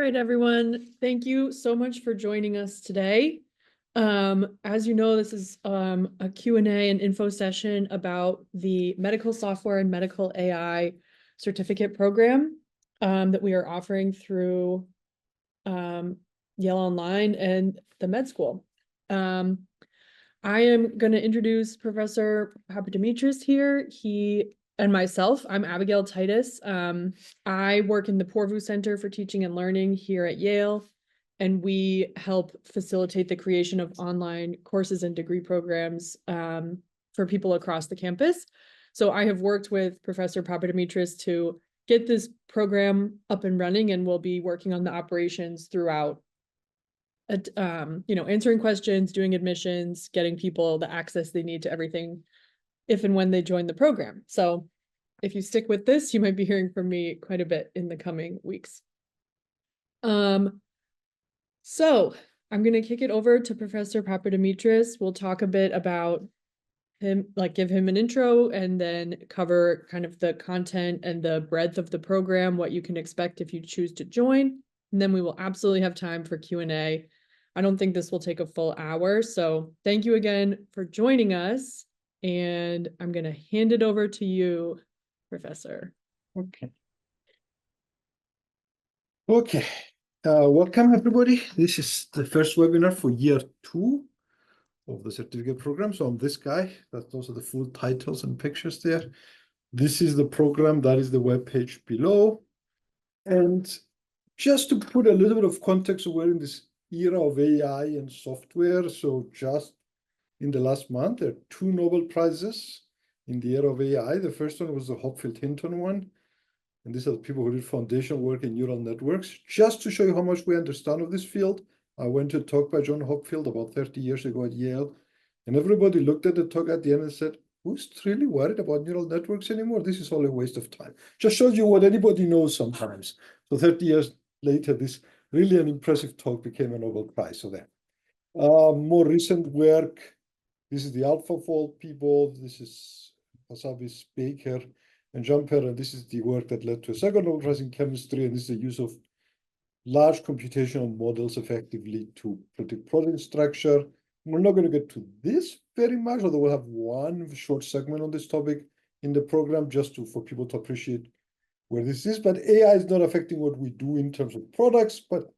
right, everyone. Thank you so much for joining us today. As you know, this is a Q&A and info session about the medical software and medical AI certificate program that we are offering through Yale Online and the med school. I am going to introduce Professor Papademetris here. He and myself, I'm Abigail Titus. I work in the Porvu Center for Teaching and Learning here at Yale, and we help facilitate the creation of online courses and degree programs for people across the campus. So I have worked with Professor Papademetris to get this program up and running, and we'll be working on the operations throughout, answering questions, doing admissions, getting people the access they need to everything if and when they join the program. So if you stick with this, you might be hearing from me quite a bit in the coming weeks. So I'm going to kick it over to Professor Papademetris. We'll talk a bit about him, give him an intro, and then cover kind of the content and the breadth of the program, what you can expect if you choose to join. And then we will absolutely have time for Q&A. I don't think this will take a full hour. So thank you again for joining us. And I'm going to hand it over to you, Professor. Okay. Welcome, everybody. This is the first webinar for year 2 of the certificate program. So I'm this guy. Those are the full titles and pictures there. This is the program. That is the web page below. And just to put a little bit of context, we're in this era of AI and software. So just in the last month, there are 2 Nobel Prizes in the era of AI. The first one was the Hopfield-Hinton one. And these are the people who did foundation work in neural networks. Just to show you how much we understand of this field, I went to a talk by John Hopfield about 30 years ago at Yale. And everybody looked at the talk at the end and said, who's really worried about neural networks anymore? This is all a waste of time. Just shows you what anybody knows sometimes. So 30 years later, this really an impressive talk became a Nobel Prize. So there. More recent work, this is the AlphaFold people. This is Hassabis Baker and Jumper, and this is the work that led to a second Nobel Prize in chemistry, and this is the use of large computational models effectively to predict protein structure. We're not going to get to this very much, although we'll have one short segment on this topic in the program just for people to appreciate where this is. But AI is not affecting what we do in terms of products, but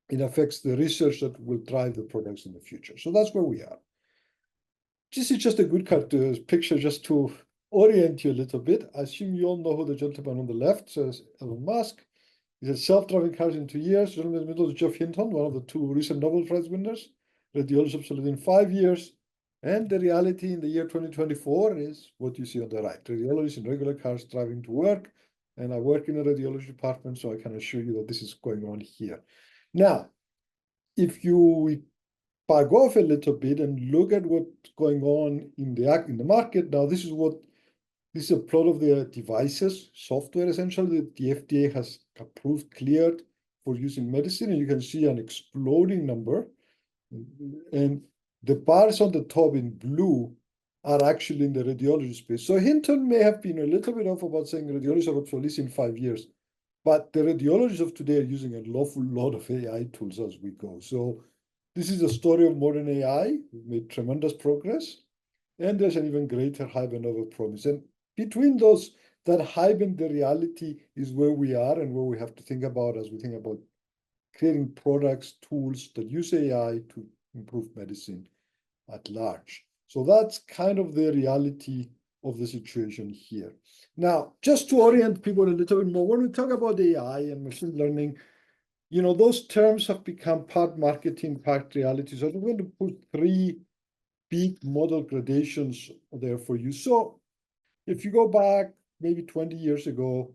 it affects the research that will drive the products in the future. So that's where we are. This is just a good picture just to orient you a little bit. I assume you all know who the gentleman on the left says, Elon Musk. He said self-driving cars in 2 years. The gentleman in the middle is Geoff Hinton, one of the 2 recent Nobel Prize winners. Radiology obsolete in 5 years. And the reality in the year 2024 is what you see on the right. Radiologists in regular cars driving to work. And I work in a radiology department, so I can assure you that this is going on here. Now, if you back off a little bit and look at what's going on in the market, now this is a plot of the devices, software essentially, that the FDA has approved, cleared for use in medicine. And you can see an exploding number. And the bars on the top in blue are actually in the radiology space. So Hinton may have been a little bit off about saying radiologists are obsolete in 5 years. But the radiologists of today are using an awful lot of AI tools as we go. So this is a story of modern AI. We've made tremendous progress. And there's an even greater hype and overpromise. And between those, that hype and the reality is where we are and where we have to think about as we think about creating products, tools that use AI to improve medicine at large. So that's kind of the reality of the situation here. Now, just to orient people a little bit more, when we talk about AI and machine learning, those terms have become part marketing, part reality. So I'm going to put 3 big model gradations there for you. So if you go back maybe 20 years ago,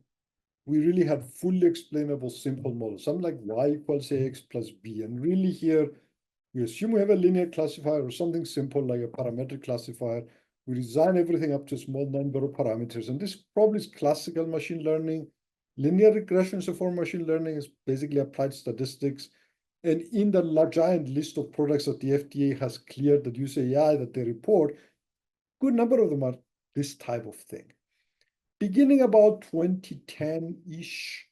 we really had fully explainable simple models, something like y equals ax plus b. And really here, we assume we have a linear classifier or something simple like a parametric classifier. We design everything up to a small number of parameters. And this probably is classical machine learning. Linear regression is a form of machine learning, is basically applied statistics. And in the giant list of products that the FDA has cleared that use AI that they report, good number of them are this type of thing. Beginning about 2010-ish,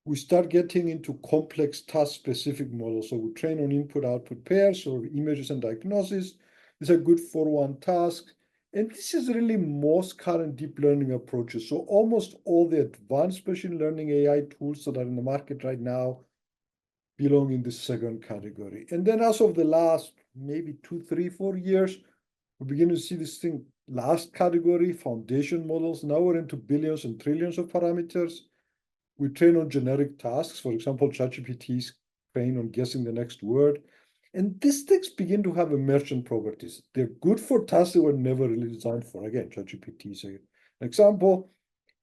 we start getting into complex task-specific models. So we train on input-output pairs or images and diagnosis. These are good for one task. And this is really most current deep learning approaches. So almost all the advanced machine learning AI tools that are in the market right now belong in this second category. And then as of the last maybe 2, 3, 4 years, we begin to see this thing, last category, foundation models. Now we're into billions and trillions of parameters. We train on generic tasks. For example, ChatGPT's train on guessing the next word. And these things begin to have emergent properties. They're good for tasks that were never really designed for. Again, ChatGPT is an example.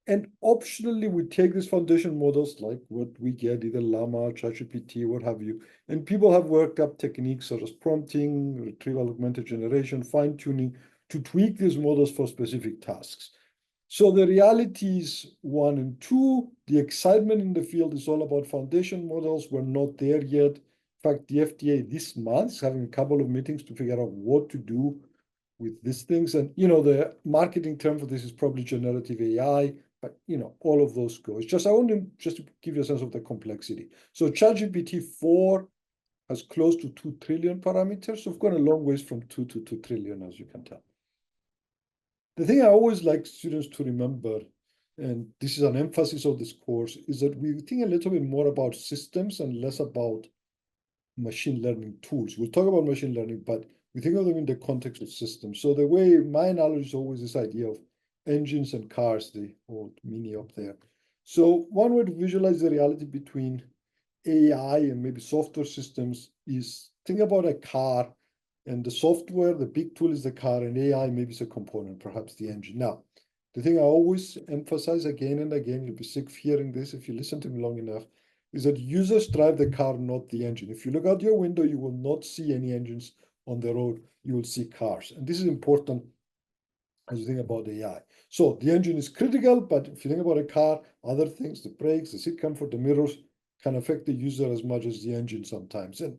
And optionally, we take these foundation models like what we get, either Llama, ChatGPT, what have you. And people have worked up techniques such as prompting, retrieval augmented generation, fine-tuning to tweak these models for specific tasks. So the reality is 1 and 2, the excitement in the field is all about foundation models. We're not there yet. In fact, the FDA this month is having a couple of meetings to figure out what to do with these things. And, the marketing term for this is probably generative AI, but, all of those go. It's just, I want to give you a sense of the complexity. So ChatGPT 4 has close to 2 trillion parameters. So we've gone a long ways from 2 to 2 trillion, as you can tell. The thing I always like students to remember, and this is an emphasis of this course, is that we think a little bit more about systems and less about machine learning tools. We'll talk about machine learning, but we think of them in the context of systems. So the way my analogy is always this idea of engines and cars, the old Mini up there. So one way to visualize the reality between AI and maybe software systems is think about a car, and the software, the big tool is the car, and AI maybe is a component, perhaps the engine. Now, the thing I always emphasize again and again, you'll be sick of hearing this if you listen to me long enough, is that users drive the car, not the engine. If you look out your window, you will not see any engines on the road. You will see cars. And this is important as you think about AI. So the engine is critical, but if you think about a car, other things, the brakes, the seat comfort, the mirrors, can affect the user as much as the engine sometimes. And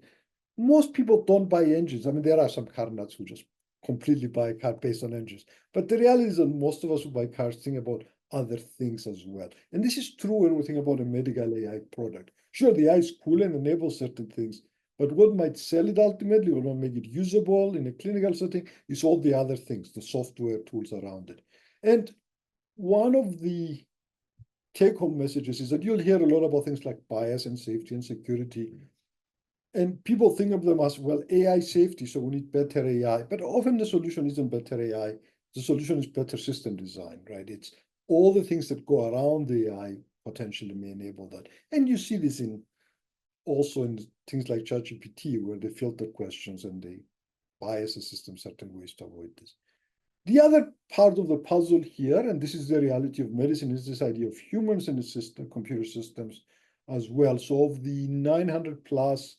most people don't buy engines. I mean, there are some car nuts who just completely buy a car based on engines. But the reality is that most of us who buy cars think about other things as well. And this is true when we think about a medical AI product. Sure, the AI is cool and enables certain things, but what might sell it ultimately, what might make it usable in a clinical setting, is all the other things, the software tools around it. And one of the take-home messages is that you'll hear a lot about things like bias and safety and security. And people think of them as, well, AI safety, so we need better AI. But often the solution isn't better AI. The solution is better system design, right? It's all the things that go around the AI potentially may enable that. And you see this also in things like ChatGPT, where they filter questions and they bias the system certain ways to avoid this. The other part of the puzzle here, and this is the reality of medicine, is this idea of humans in the system, computer systems as well. So of the 900 plus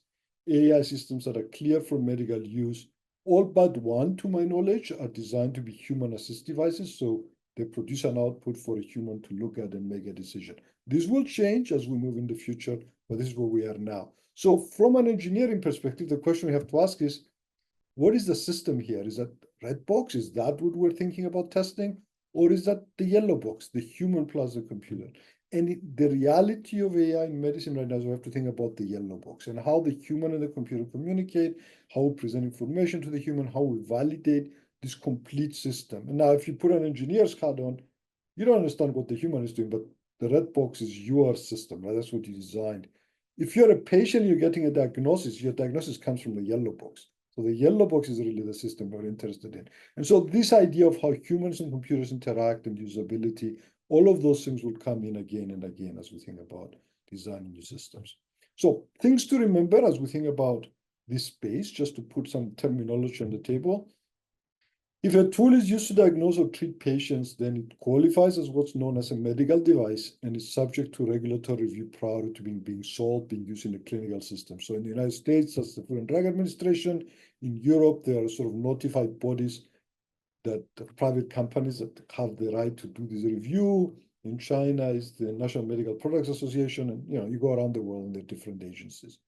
AI systems that are clear for medical use, all but one, to my knowledge, are designed to be human assist devices. So they produce an output for a human to look at and make a decision. This will change as we move in the future, but this is where we are now. So from an engineering perspective, the question we have to ask is, what is the system here? Is that red box? Is that what we're thinking about testing? Or is that the yellow box, the human plus the computer? And the reality of AI in medicine right now is we have to think about the yellow box and how the human and the computer communicate, how we present information to the human, how we validate this complete system. And now if you put an engineer's hat on, you don't understand what the human is doing, but the red box is your system, right? That's what you designed. If you're a patient, you're getting a diagnosis, your diagnosis comes from the yellow box. So the yellow box is really the system we're interested in. And so this idea of how humans and computers interact and usability, all of those things will come in again and again as we think about designing new systems. So things to remember as we think about this space, just to put some terminology on the table. If a tool is used to diagnose or treat patients, then it qualifies as what's known as a medical device and is subject to regulatory review prior to being sold, being used in a clinical system. So in the United States, that's the Food and Drug Administration. In Europe, there are sort of notified bodies that private companies that have the right to do this review. In China, is the National Medical Products Association, and you go around the world and there are different agencies.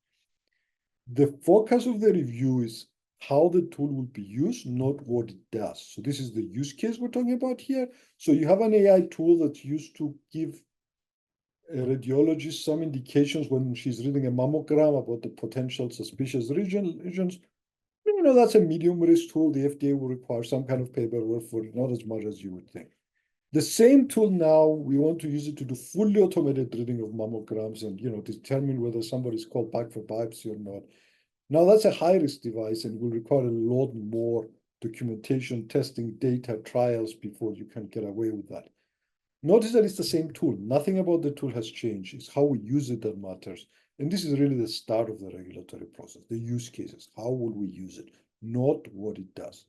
The focus of the review is how the tool will be used, not what it does. So this is the use case we're talking about here. So you have an AI tool that's used to give radiologist some indications when she's reading a mammogram about the potential suspicious regions. That's a medium risk tool. The FDA will require some kind of paperwork for it, not as much as you would think. The same tool now, we want to use it to do fully automated reading of mammograms and determine whether somebody's called back for biopsy or not. Now that's a high-risk device and will require a lot more documentation, testing, data, trials before you can get away with that. Notice that it's the same tool. Nothing about the tool has changed. It's how we use it that matters. And this is really the start of the regulatory process, the use cases. How will we use it, not what it does?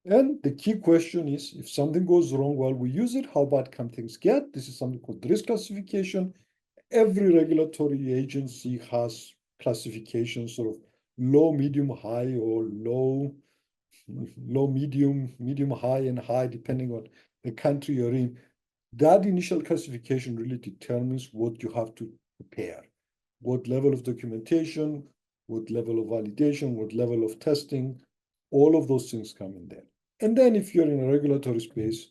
And the key question is, if something goes wrong while we use it, how bad can things get? This is something called risk classification. Every regulatory agency has classifications, sort of low, medium, high, or low, medium, high, and high, depending on the country you're in. That initial classification really determines what you have to prepare, what level of documentation, what level of validation, what level of testing, all of those things come in there. And then if you're in a regulatory space,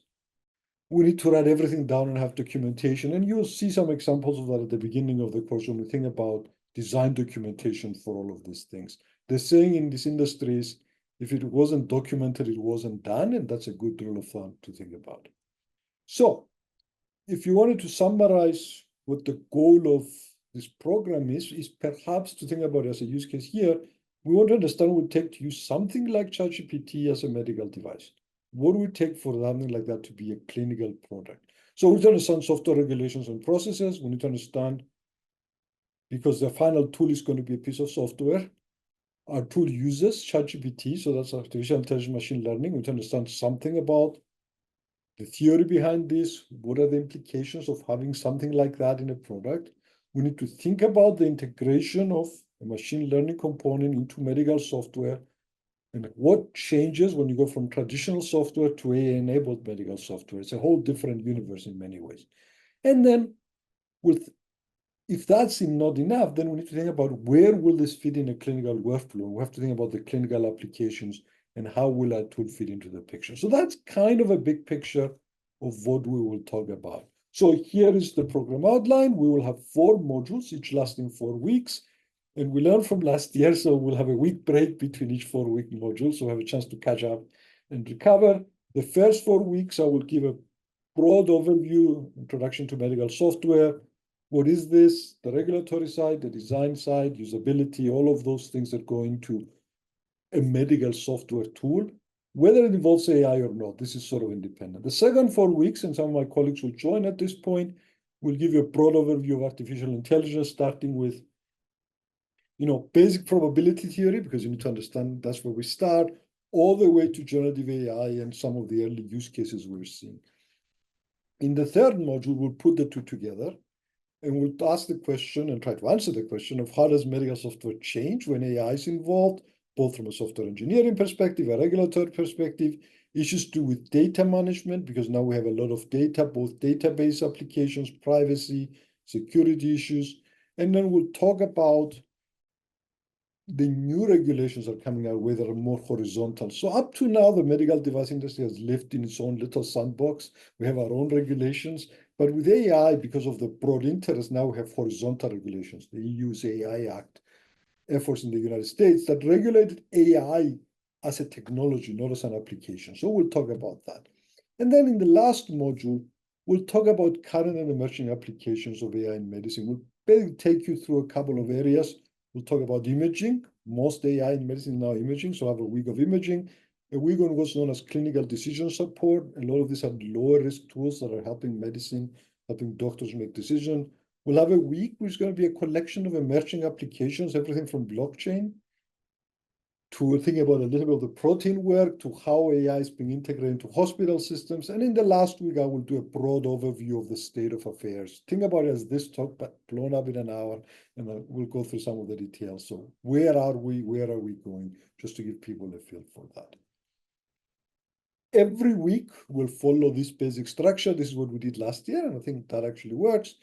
we need to write everything down and have documentation. And you'll see some examples of that at the beginning of the course when we think about design documentation for all of these things. The saying in this industry is, if it wasn't documented, it wasn't done. And that's a good rule of thumb to think about. So if you wanted to summarize what the goal of this program is perhaps to think about it as a use case here. We want to understand what it would take to use something like ChatGPT as a medical device. What would it take for something like that to be a clinical product? So we need to understand software regulations and processes. We need to understand, because the final tool is going to be a piece of software. Our tool uses ChatGPT, so that's artificial intelligence machine learning. We need to understand something about the theory behind this. What are the implications of having something like that in a product? We need to think about the integration of a machine learning component into medical software and what changes when you go from traditional software to AI-enabled medical software. It's a whole different universe in many ways. And then if that's not enough, then we need to think about where will this fit in a clinical workflow. We have to think about the clinical applications and how will our tool fit into the picture. So that's kind of a big picture of what we will talk about. So here is the program outline. We will have 4 modules, each lasting 4 weeks. And we learned from last year, so we'll have a week break between each 4-week module, so we have a chance to catch up and recover. The first 4 weeks, I will give a broad overview, introduction to medical software. What is this? The regulatory side, the design side, usability, all of those things that go into a medical software tool, whether it involves AI or not. This is sort of independent. The second 4 weeks, and some of my colleagues will join at this point, will give you a broad overview of artificial intelligence, starting with basic probability theory, because you need to understand that's where we start, all the way to generative AI and some of the early use cases we're seeing. In the third module, we'll put the two together and we'll ask the question and try to answer the question of how does medical software change when AI is involved, both from a software engineering perspective, a regulatory perspective, issues to do with data management, because now we have a lot of data, both database applications, privacy, security issues. And then we'll talk about the new regulations are coming out, whether are more horizontal. So up to now, the medical device industry has lived in its own little sandbox. We have our own regulations, but with AI, because of the broad interest, now we have horizontal regulations. The EU's AI Act, efforts in the United States that regulated AI as a technology, not as an application. So we'll talk about that. And then in the last module, we'll talk about current and emerging applications of AI in medicine. We'll basically take you through a couple of areas. We'll talk about imaging. Most AI in medicine is now imaging, so I have a week of imaging. A week on what's known as clinical decision support. A lot of these are lower risk tools that are helping medicine, helping doctors make decisions. We'll have a week which is going to be a collection of emerging applications, everything from blockchain to think about a little bit of the protein work to how AI is being integrated into hospital systems. And in the last week, I will do a broad overview of the state of affairs. Think about it as this talk, but blown up in an hour, and we'll go through some of the details. So where are we? Where are we going? Just to give people a feel for that. Every week, we'll follow this basic structure. This is what we did last year, and I think that actually works.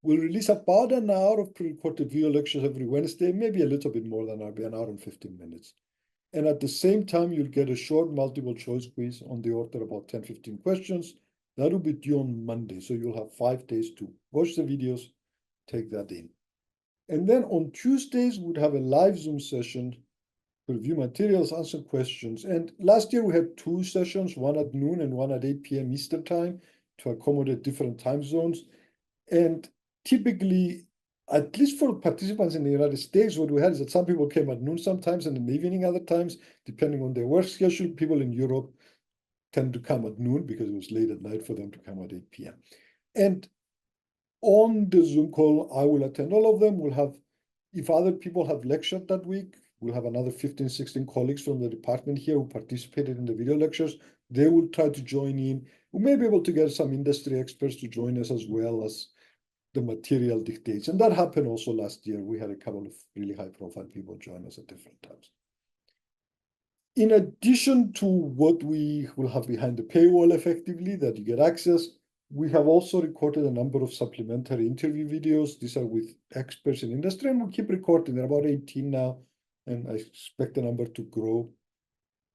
We'll release about an hour of pre-recorded video lectures every Wednesday, maybe a little bit more than an hour and 15 minutes. And at the same time, you'll get a short multiple choice quiz on the order of about 10, 15 questions That will be due on Monday. So you'll have 5 days to watch the videos, take that in. And then on Tuesdays, we'd have a live Zoom session to review materials, answer questions. And last year we had 2 sessions, one at noon and one at 8 p.m. Eastern time to accommodate different time zones. And typically, at least for participants in the United States, what we had is that some people came at noon sometimes and in the evening other times, depending on their work schedule. People in Europe tend to come at noon because it was late at night for them to come at 8 p.m. And on the Zoom call, I will attend all of them. We'll have, if other people have lectured that week, we'll have another 15, 16 colleagues from the department here who participated in the video lectures. They will try to join in. We may be able to get some industry experts to join us as well as the material dictates. And that happened also last year. We had a couple of really high-profile people join us at different times. In addition to what we will have behind the paywall effectively that you get access, we have also recorded a number of supplementary interview videos. These are with experts in industry, and we'll keep recording. There are about 18 now, and I expect the number to grow.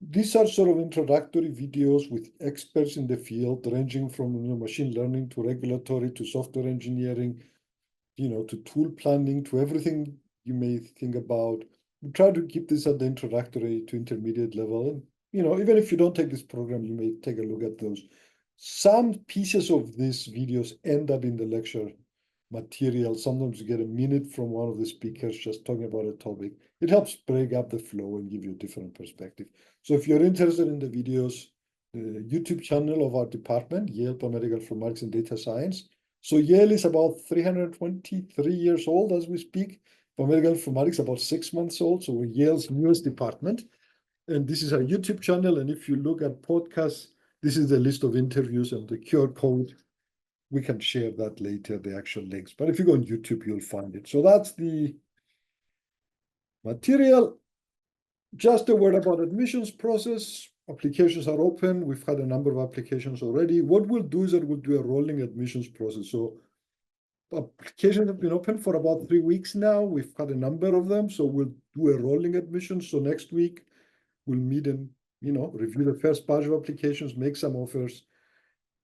These are sort of introductory videos with experts in the field, ranging from machine learning to regulatory to software engineering, to tool planning, to everything you may think about. We try to keep this at the introductory to intermediate level. And, even if you don't take this program, you may take a look at those. Some pieces of these videos end up in the lecture material. Sometimes you get a minute from one of the speakers just talking about a topic. It helps break up the flow and give you a different perspective. So if you're interested in the videos, the YouTube channel of our department, Yale Biomedical Informatics and Data Science. So Yale is about 323 years old as we speak. Biomedical Informatics about 6 months old. So we're Yale's newest department. And this is our YouTube channel. And if you look at podcasts, this is the list of interviews and the QR code. We can share that later, the actual links. But if you go on YouTube, you'll find it. So that's the material. Just a word about admissions process. Applications are open. We've had a number of applications already. What we'll do is that we'll do a rolling admissions process. So applications have been open for about 3 weeks now. We've had a number of them. So we'll do a rolling admission. So next week, we'll meet and review the first batch of applications, make some offers.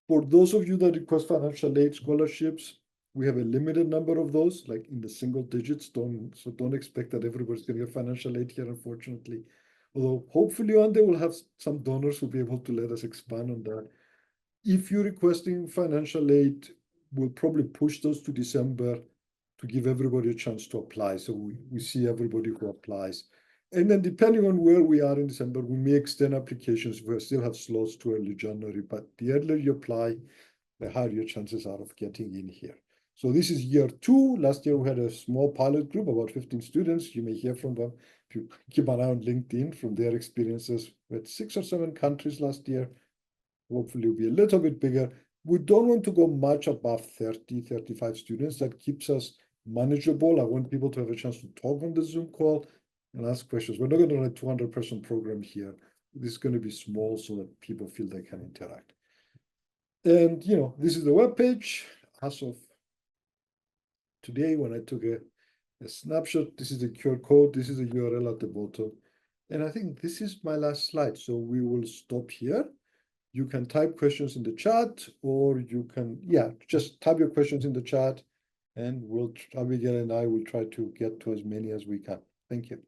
For those of you that request financial aid scholarships, we have a limited number of those, like in the single digits. So don't expect that everybody's going to get financial aid here, unfortunately. Although hopefully one day we'll have some donors who'll be able to let us expand on that. If you're requesting financial aid, we'll probably push those to December to give everybody a chance to apply. So we see everybody who applies. And then depending on where we are in December, we may extend applications. We still have slots to early January, but the earlier you apply, the higher your chances are of getting in here. So this is year 2. Last year, we had a small pilot group, about 15 students. You may hear from them. If you keep an eye on LinkedIn from their experiences. We had 6 or 7 countries last year. Hopefully it'll be a little bit bigger. We don't want to go much above 30, 35 students. That keeps us manageable. I want people to have a chance to talk on the Zoom call and ask questions. We're not going to run a 200-person program here. This is going to be small so that people feel they can interact. And, this is the web page. As of today, when I took a snapshot, this is the QR code. This is the URL at the bottom. And I think this is my last slide. So we will stop here. You can type questions in the chat, or you can, just type your questions in the chat, and Abigail and I will try to get to as many as we can. Thank you.